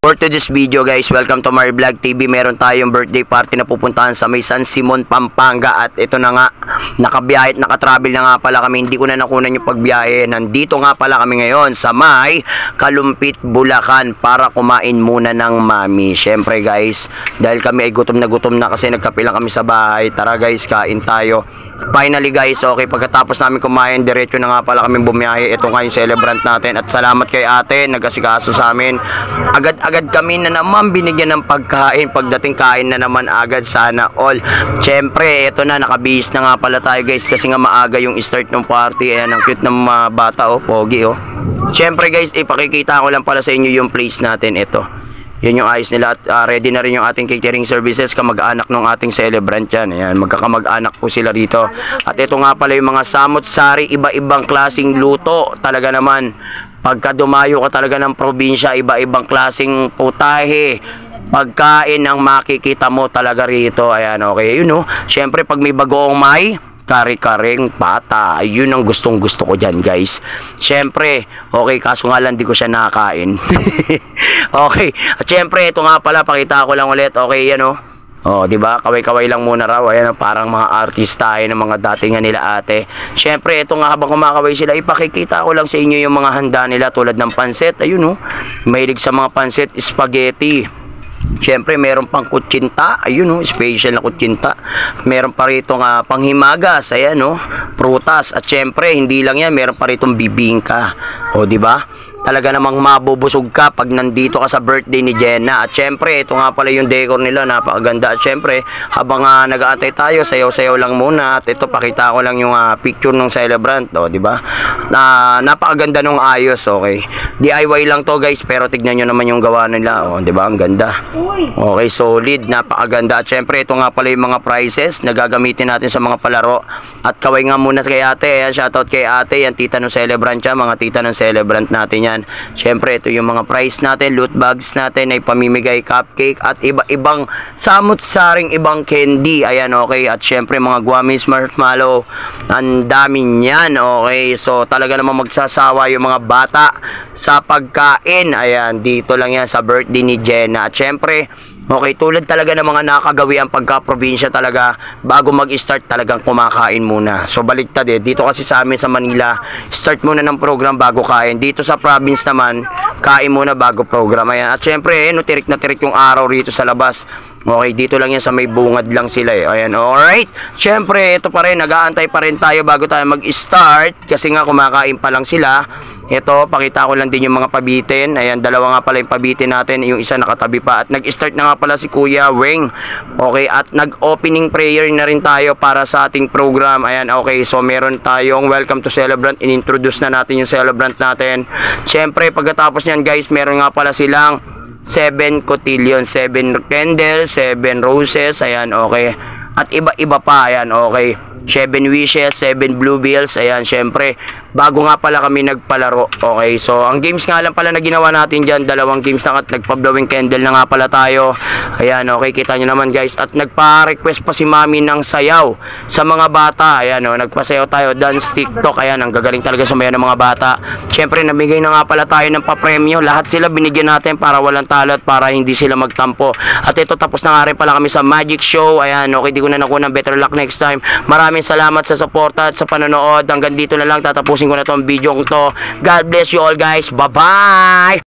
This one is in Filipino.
For today's video guys, welcome to Marie Vlog TV. Meron tayong birthday party na pupuntahan sa may San Simon, Pampanga. At ito na nga, nakabiyahe at nakatravel na nga pala kami. Hindi ko na nakunan yung pagbiyahe. Nandito nga pala kami ngayon sa may Kalumpit, Bulacan para kumain muna ng mami. Syempre guys, dahil kami ay gutom na kasi nagkape lang kami sa bahay. Tara guys, kain tayo. Finally guys, okay, pagkatapos namin kumain, diretso na nga pala kami bumiyahe. Ito nga yung celebrant natin. At salamat kay ate, nag-asikaso sa amin. Agad kami na naman binigyan ng pagkain. Pagdating kain na naman agad, sana all. Siyempre, ito na, nakabihis na nga pala tayo guys, kasi nga maaga yung start ng party. Ayan, ang cute ng mga bata, oh, pogi, oh. Siyempre guys, ipakikita ko lang pala sa inyo yung place natin. Ito, yun yung ayos nila. At ready na rin yung ating catering services. Kamag-anak ng ating celebrant yan. Ayan, magkakamag-anak po sila rito. At ito nga pala yung mga samot-sari, iba-ibang klaseng luto. Talaga naman, pagka dumayo ka talaga ng probinsya, iba-ibang klaseng putahe, pagkain ang makikita mo talaga rito. Ayan, okay, yun, oh. Siyempre, pag may bagoong may kare-kareng pata, yun ang gustong-gusto ko dyan guys. Siyempre, okay, kaso nga lang di ko siya nakakain. Okay, at siyempre ito nga pala, pakita ko lang ulit. Okay, yan, oh. Oh, di ba? Kaway-kaway lang muna raw. Ayan, parang mga artista ng mga datingan nila ate. Siyempre, ito nga, habang kumakaway sila, ipakikita ko lang sa inyo yung mga handa nila tulad ng pansit. Ayun, oh. Mahilig sa mga pansit, spaghetti. Siyempre, meron pang kutsinta. Ayun, oh, special na kutsinta. Meron pa rito nga panghimagas. Ayan, oh, prutas. At siyempre, hindi lang yan, meron pa rito bibingka. O, di ba? Talaga namang mabubusog ka pag nandito ka sa birthday ni Jenna. At syempre, ito nga pala yung decor nila, napakaganda. At syempre, habang nag-aantay tayo, sayaw-sayaw lang muna. At ito, pakita ko lang yung picture ng celebrant, oh, di ba? Napakaganda nung ayos, okay. DIY lang to, guys, pero tignan nyo naman yung gawa nila, oh, di ba? Ang ganda. Okay, solid, napakaganda. At syempre, ito nga pala yung mga prizes na gagamitin natin sa mga palaro. At kaway nga muna kay ate. Ayan, shoutout kay ate. Yan, tita ng celebrant siya, mga tita ng celebrant natin yan. Siyempre, ito yung mga prize natin, loot bags natin, ay pamimigay cupcake at iba-ibang samot-saring ibang candy. Ayan, okay. At siyempre, mga gummies, marshmallow, ang dami niyan, okay. So, talaga namang magsasawa yung mga bata sa pagkain. Ayan, dito lang yan sa birthday ni Jenna. At siyempre, okay, tulad talaga ng mga nakagawian pagka-probinsya talaga, bago mag-start talagang kumakain muna. So baliktad dito kasi sa amin sa Manila, start muna ng program bago kain. Dito sa province naman, kain muna bago program. Ayan. At syempre, no, tirik na tirik yung araw rito sa labas. Okay, dito lang yan sa may bungad lang sila Ayan, alright. Syempre, ito pa rin, nag-aantay pa rin tayo bago tayo mag-start kasi nga kumakain pa lang sila. Ito, pakita ko lang din yung mga pabitin. Ayan, dalawa nga pala yung pabitin natin. Yung isa nakatabi pa. At nag-start na nga pala si Kuya Weng. Okay, at nag-opening prayer na rin tayo para sa ating program. Ayan, okay. So, meron tayong welcome to celebrant. In-introduce na natin yung celebrant natin. Siyempre, pagkatapos nyan guys, meron nga pala silang 7 cotillion, 7 candles, 7 roses. Ayan, okay. At iba-iba pa. Ayan, okay. 7 wishes, 7 blue bills. Ayan, syempre, bago nga pala kami nagpalaro. Okay, so ang games nga lang pala na ginawa natin dyan, dalawang games na at nagpa-blowing candle na nga pala tayo. Ayan, okay, kita nyo naman guys. At nagpa-request pa si mami ng sayaw sa mga bata. Ayan, nagpasayaw tayo, dance TikTok. Ayan, ang gagaling talaga sumayaw ng mga bata. Syempre, nabigay na nga pala tayo ng papremyo. Lahat sila binigyan natin para walang talo at para hindi sila magtampo. At ito, tapos na nga rin pala kami sa magic show. Ayan, okay, di ko na nakuha ng better luck next time. Maraming salamat sa suporta at sa panonood. Hanggang dito na lang, tatapusin ko na tong video ko to. God bless you all guys. Bye-bye!